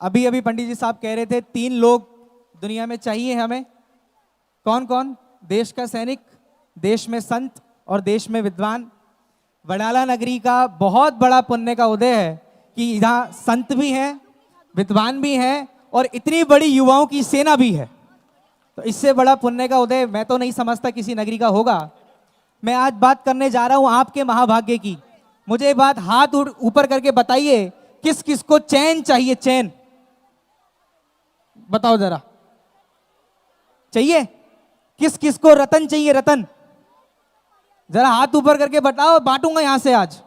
अभी अभी पंडित जी साहब कह रहे थे 3 लोग दुनिया में चाहिए हमें। कौन कौन? देश का सैनिक, देश में संत और देश में विद्वान। वडाला नगरी का बहुत बड़ा पुण्य का उदय है कि यहाँ संत भी हैं, विद्वान भी हैं और इतनी बड़ी युवाओं की सेना भी है। तो इससे बड़ा पुण्य का उदय मैं तो नहीं समझता किसी नगरी का होगा। मैं आज बात करने जा रहा हूं आपके महाभाग्य की। मुझे बात हाथ ऊपर करके बताइए, किस किस को चैन चाहिए? चैन बताओ जरा, चाहिए? किस किस को रतन चाहिए? रतन जरा हाथ ऊपर करके बताओ, बांटूंगा यहां से आज।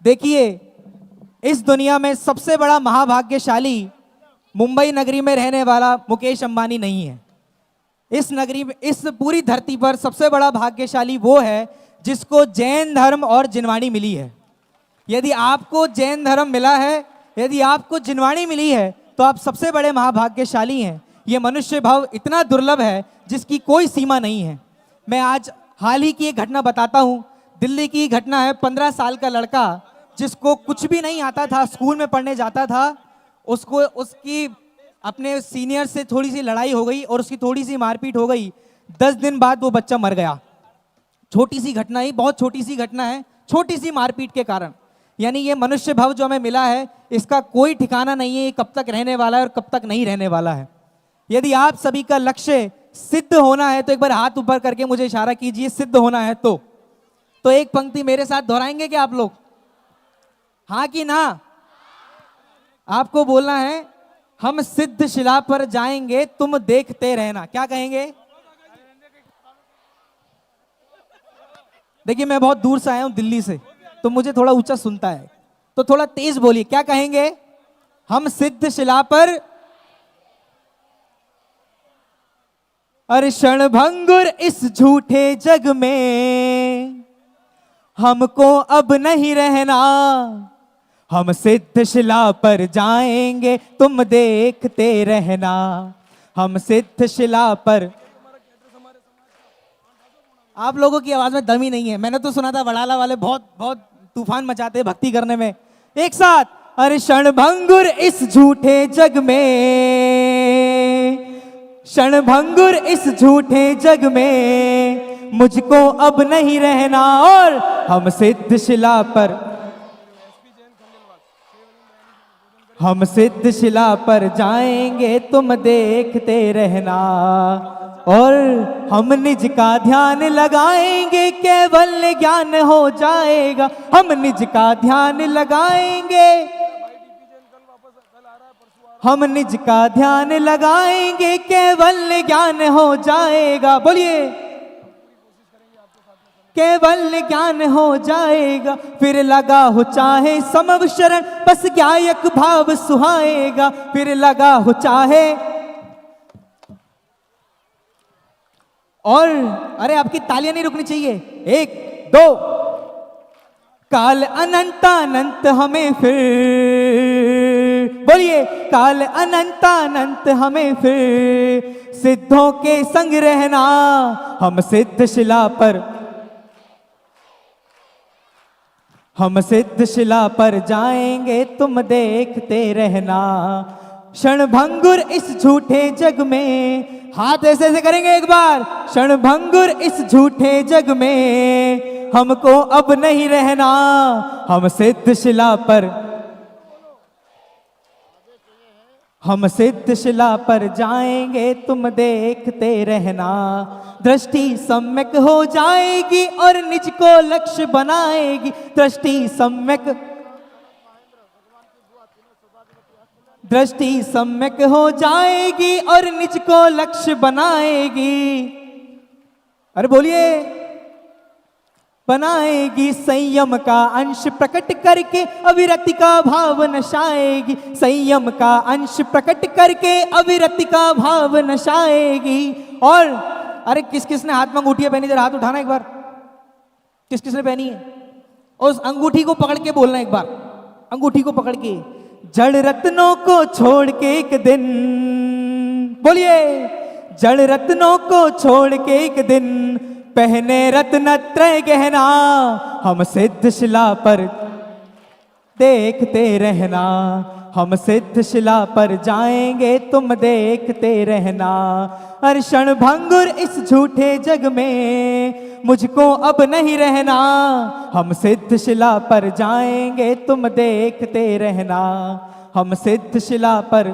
देखिए, इस दुनिया में सबसे बड़ा महाभाग्यशाली मुंबई नगरी में रहने वाला मुकेश अंबानी नहीं है। इस नगरी में, इस पूरी धरती पर सबसे बड़ा भाग्यशाली वो है जिसको जैन धर्म और जिनवाणी मिली है। यदि आपको जैन धर्म मिला है, यदि आपको जिनवाणी मिली है, तो आप सबसे बड़े महाभाग्यशाली हैं। ये मनुष्य भाव इतना दुर्लभ है जिसकी कोई सीमा नहीं है। मैं आज हाल ही की एक घटना बताता हूं। दिल्ली की घटना है। 15 साल का लड़का जिसको कुछ भी नहीं आता था, स्कूल में पढ़ने जाता था, उसको उसकी अपने सीनियर से थोड़ी सी लड़ाई हो गई और उसकी थोड़ी सी मारपीट हो गई। 10 दिन बाद वो बच्चा मर गया। छोटी सी घटना ही, बहुत छोटी सी घटना है, छोटी सी मारपीट के कारण। यानी ये मनुष्य भाव जो हमें मिला है, इसका कोई ठिकाना नहीं है, ये कब तक रहने वाला है और कब तक नहीं रहने वाला है। यदि आप सभी का लक्ष्य सिद्ध होना है तो एक बार हाथ ऊपर करके मुझे इशारा कीजिए, सिद्ध होना है तो एक पंक्ति मेरे साथ दोहराएंगे क्या आप लोग? हाँ कि ना? आपको बोलना है, हम सिद्ध शिला पर जाएंगे, तुम देखते रहना। क्या कहेंगे? देखिए, मैं बहुत दूर से आया हूं, दिल्ली से, तो मुझे थोड़ा ऊंचा सुनता है, तो थोड़ा तेज बोलिए। क्या कहेंगे? हम सिद्ध शिला पर, अरे क्षणभंगुर इस झूठे जग में हमको अब नहीं रहना, हम सिद्ध शिला पर जाएंगे, तुम देखते रहना। हम सिद्ध शिला पर। आप लोगों की आवाज में दम ही नहीं है। मैंने तो सुना था वडाला वाले बहुत बहुत तूफान मचाते हैं भक्ति करने में। एक साथ, अरे क्षणभंगुर इस झूठे जग में, क्षणभंगुर इस झूठे जग में मुझको अब नहीं रहना, और हम सिद्ध शिला पर, हम सिद्ध शिला पर जाएंगे, तुम देखते रहना। और हम निज का ध्यान लगाएंगे, केवल ज्ञान हो जाएगा। हम निज का ध्यान लगाएंगे, हम निज का ध्यान लगाएंगे, केवल ज्ञान हो जाएगा। बोलिए, केवल ज्ञान हो जाएगा। फिर लगा हो चाहे समव शरण, बस ज्ञायक भाव सुहाएगा। फिर लगा हो चाहे, और अरे आपकी तालियां नहीं रुकनी चाहिए। 1 2, काल अनंतानंत हमें फिर, बोलिए, काल अनंतानंत हमें फिर सिद्धों के संग रहना। हम सिद्ध शिला पर, हम सिद्ध शिला पर जाएंगे, तुम देखते रहना। क्षणभंगुर इस झूठे जग में, हाथ ऐसे ऐसे करेंगे एक बार। क्षणभंगुर इस झूठे जग में हमको अब नहीं रहना, हम सिद्ध शिला पर, हम सिद्ध शिला पर जाएंगे, तुम देखते रहना। दृष्टि सम्यक हो जाएगी और निज को लक्ष्य बनाएगी। दृष्टि सम्यक, दृष्टि सम्यक हो जाएगी और निज को लक्ष्य बनाएगी। अरे बोलिए, बनाएगी। संयम का अंश प्रकट करके अविरति का भाव नशाएगी। संयम का अंश प्रकट करके अविरति का भाव नशाएगी। और अरे किस किस ने हाथ में अंगूठियां पहनी, जरा हाथ उठाना एक बार। किस किस ने पहनी है? उस अंगूठी को पकड़ के बोलना एक बार, अंगूठी को पकड़ के। जड़ रत्नों को छोड़ के एक दिन, बोलिए, जड़ रत्नों को छोड़ के एक दिन पहने रत्न त्रय गहना। हम सिद्ध शिला पर देखते रहना, हम सिद्ध शिला पर जाएंगे तुम देखते रहना, हर क्षण भंगुर इस झूठे जग में मुझको अब नहीं रहना। हम सिद्ध शिला पर जाएंगे तुम देखते रहना, हम सिद्ध शिला पर।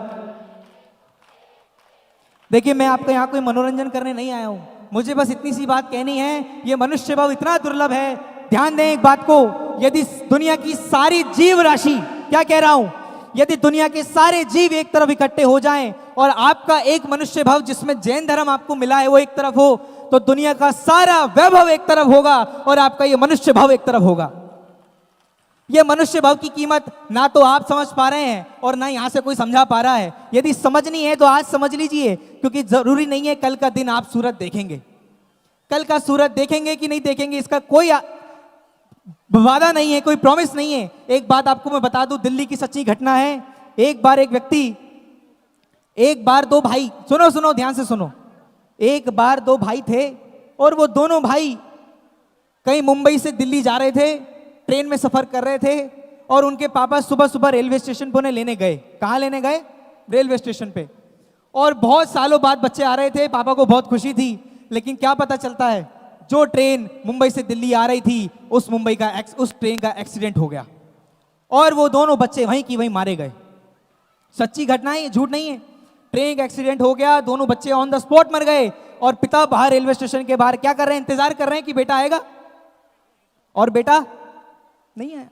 देखिए मैं आपका यहाँ कोई मनोरंजन करने नहीं आया हूं, मुझे बस इतनी सी बात कहनी है, ये मनुष्य भाव इतना दुर्लभ है। ध्यान दें एक बात को, यदि दुनिया की सारी जीव राशि, क्या कह रहा हूं, यदि दुनिया के सारे जीव एक तरफ इकट्ठे हो जाएं और आपका एक मनुष्य भाव जिसमें जैन धर्म आपको मिला है वो एक तरफ हो, तो दुनिया का सारा वैभव एक तरफ होगा और आपका ये मनुष्य भाव एक तरफ होगा। ये मनुष्य भाव की कीमत ना तो आप समझ पा रहे हैं और ना यहां से कोई समझा पा रहा है। यदि समझनी है तो आज समझ लीजिए, क्योंकि जरूरी नहीं है कल का दिन आप सूरज देखेंगे। कल का सूरज देखेंगे कि नहीं देखेंगे इसका कोई वादा नहीं है, कोई प्रॉमिस नहीं है। एक बात आपको मैं बता दूं, दिल्ली की सच्ची घटना है। एक बार दो भाई, सुनो सुनो ध्यान से सुनो, एक बार दो भाई थे और वो दोनों भाई कहीं मुंबई से दिल्ली जा रहे थे, ट्रेन में सफर कर रहे थे और उनके पापा सुबह सुबह रेलवे स्टेशन पर उन्हें लेने गए। कहाँ लेने गए? रेलवे स्टेशन पे। और बहुत सालों बाद बच्चे आ रहे थे, पापा को बहुत खुशी थी, लेकिन क्या पता चलता है, जो ट्रेन मुंबई से दिल्ली आ रही थी उस ट्रेन का एक्सीडेंट हो गया और वो दोनों बच्चे वहीं की वहीं मारे गए। सच्ची घटना है, झूठ नहीं है। ट्रेन का एक्सीडेंट हो गया, दोनों बच्चे ऑन द स्पॉट मर गए और पिता बाहर रेलवे स्टेशन के बाहर क्या कर रहे हैं? इंतजार कर रहे हैं कि बेटा आएगा, और बेटा नहीं आया।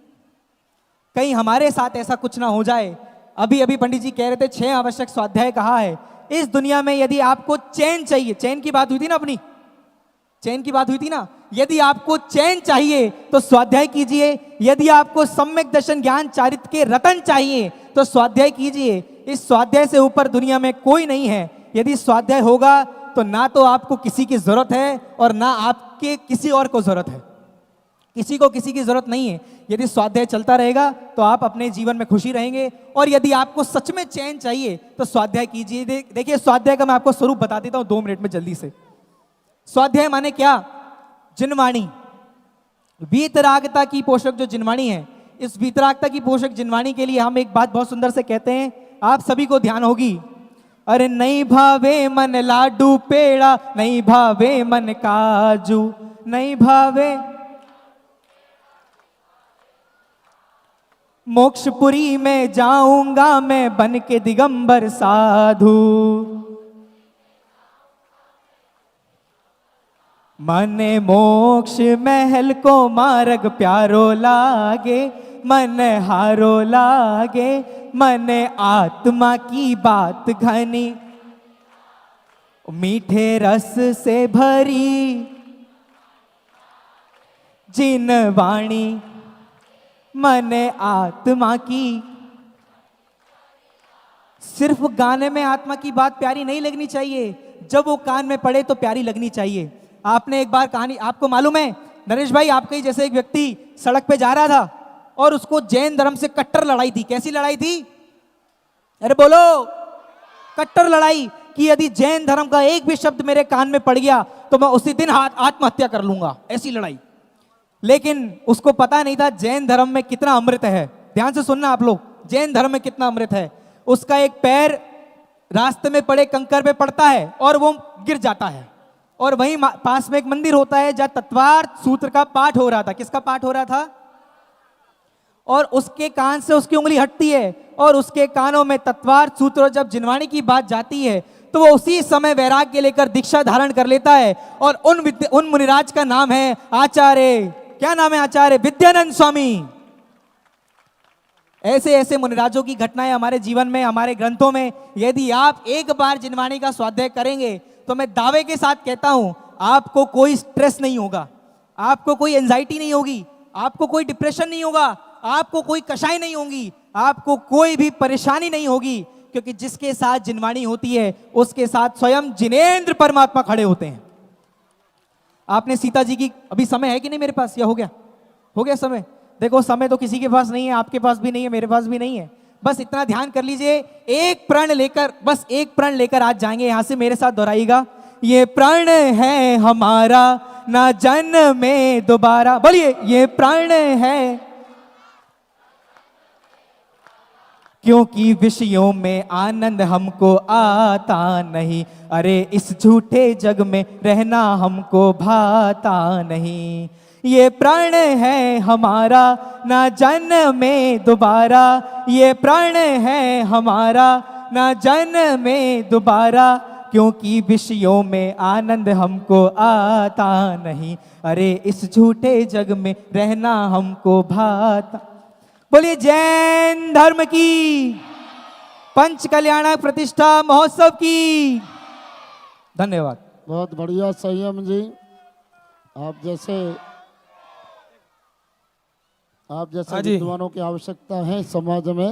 कहीं हमारे साथ ऐसा कुछ ना हो जाए। अभी अभी पंडित जी कह रहे थे 6 आवश्यक स्वाध्याय कहा है। इस दुनिया में यदि आपको चैन चाहिए, चैन की बात हुई थी ना, अपनी चैन की बात हुई थी ना, यदि आपको चैन चाहिए तो स्वाध्याय कीजिए। यदि आपको सम्यक दर्शन ज्ञान चारित्र के रतन चाहिए तो स्वाध्याय कीजिए। इस स्वाध्याय से ऊपर दुनिया में कोई नहीं है। यदि स्वाध्याय होगा तो ना तो आपको किसी की जरूरत है और ना आपके किसी और को जरूरत है। किसी को किसी की जरूरत नहीं है। यदि स्वाध्याय चलता रहेगा तो आप अपने जीवन में खुशी रहेंगे। और यदि आपको सच में चैन चाहिए तो स्वाध्याय कीजिए। देखिए स्वाध्याय का मैं आपको स्वरूप बता देता हूं 2 मिनट में जल्दी से। स्वाध्याय माने क्या? जिनवाणी, वीतरागता की पोषक जो जिनवाणी है, इस वीतरागता की पोषक जिनवाणी के लिए हम एक बात बहुत सुंदर से कहते हैं, आप सभी को ध्यान होगी। अरे नहीं भावे मन लाडू पेड़ा, नहीं भावे मन काजू, नहीं भावे मोक्षपुरी में जाऊंगा मैं बन के दिगंबर साधु। मने मोक्ष महल को मार्ग प्यारो लागे, मन हारो लागे, मन आत्मा की बात घनी मीठे रस से भरी जिन वाणी, मन आत्मा की। सिर्फ गाने में आत्मा की बात प्यारी नहीं लगनी चाहिए, जब वो कान में पड़े तो प्यारी लगनी चाहिए। आपने एक बार कहानी, आपको मालूम है नरेश भाई, आपके ही जैसे एक व्यक्ति सड़क पे जा रहा था और उसको जैन धर्म से कट्टर लड़ाई थी। कैसी लड़ाई थी? अरे बोलो, कट्टर लड़ाई कि यदि जैन धर्म का एक भी शब्द मेरे कान में पड़ गया तो मैं उसी दिन आत्महत्या कर लूंगा, ऐसी लड़ाई। लेकिन उसको पता नहीं था जैन धर्म में कितना अमृत है। ध्यान से सुनना आप लोग, जैन धर्म में कितना अमृत है। उसका एक पैर रास्ते में पड़े कंकर पे पड़ता है और वो गिर जाता है, और वहीं पास में एक मंदिर होता है जहां तत्वार्थ सूत्र का पाठ हो रहा था। किसका पाठ हो रहा था? और उसके कान से उसकी उंगली हटती है और उसके कानों में तत्वार्थ सूत्र और जब जिनवाणी की बात जाती है तो वो उसी समय वैराग्य लेकर दीक्षा धारण कर लेता है। और उन मुनिराज का नाम है आचार्य। क्या नाम है? आचार्य विद्यानंद स्वामी। ऐसे ऐसे मुनिराजों की घटनाएं हमारे जीवन में, हमारे ग्रंथों में। यदि आप एक बार जिनवाणी का स्वाध्याय करेंगे तो मैं दावे के साथ कहता हूं आपको कोई स्ट्रेस नहीं होगा, आपको कोई एंजाइटी नहीं होगी, आपको कोई डिप्रेशन नहीं होगा, आपको कोई कषाय नहीं होगी, आपको कोई भी परेशानी नहीं होगी, क्योंकि जिसके साथ जिनवाणी होती है उसके साथ स्वयं जिनेंद्र परमात्मा खड़े होते हैं। आपने सीता जी की, अभी समय है कि नहीं मेरे पास, या हो गया? हो गया समय। देखो समय तो किसी के पास नहीं है, आपके पास भी नहीं है, मेरे पास भी नहीं है। बस इतना ध्यान कर लीजिए, एक प्रण लेकर, बस एक प्रण लेकर आज जाएंगे। यहां से मेरे साथ दोहराइएगा, ये प्रण है हमारा ना जन्म में दोबारा। बोलिए, ये प्रण है, क्योंकि विषयों में आनंद हमको आता नहीं, अरे इस झूठे जग में रहना हमको भाता नहीं। ये प्राण है हमारा ना जन्मे दोबारा, ये प्राण है हमारा ना जन्मे दोबारा, क्योंकि विषयों में आनंद हमको आता नहीं, अरे इस झूठे जग में रहना हमको भाता। बोलिए जैन धर्म की, पंच कल्याणक प्रतिष्ठा महोत्सव की। धन्यवाद। बहुत बढ़िया संयम जी, आप जैसे हाँ जी। विद्वानों की आवश्यकता है समाज में।